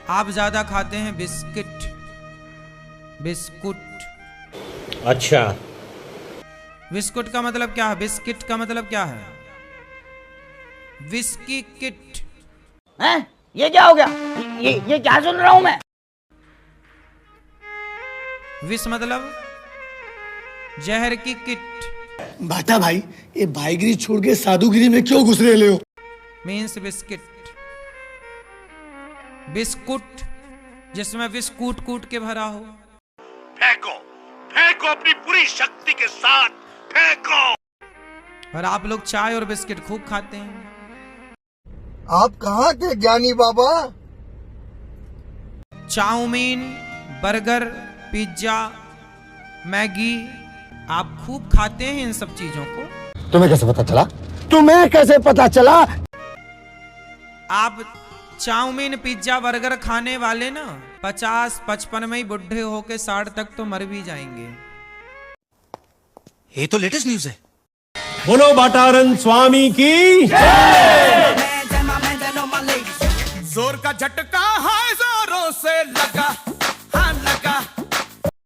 आप ज्यादा खाते हैं बिस्किट। बिस्कुट। अच्छा, बिस्कुट का मतलब क्या है? बिस्किट का मतलब क्या है? Whisky kit. हैं? ये क्या हो गया? ये क्या सुन रहा हूं मैं? विष मतलब जहर की किट। बाटा भाई, ये भाईगिरी छोड़ के साधुगिरी में क्यों घुस रहे हो? Means biscuit. बिस्कुट जिसमें विष कूट कूट के भरा हो। फेंको, फेंको अपनी पूरी शक्ति के साथ फेंको। और आप लोग चाय और बिस्किट खूब खाते हैं। आप कहाँ के ज्ञानी बाबा? चाउमीन, बर्गर, पिज्जा, मैगी आप खूब खाते हैं इन सब चीजों को। तुम्हें कैसे पता चला? तुम्हें कैसे पता चला? आप चाउमीन, पिज्जा, बर्गर खाने वाले ना 50-55 में ही बुढ़े होके 60 तक तो मर भी जाएंगे। ये तो लेटेस्ट न्यूज़ है। बोलो बाटारन स्वामी की। जोर का झटका है, जोरों से लगा, हाँ लगा।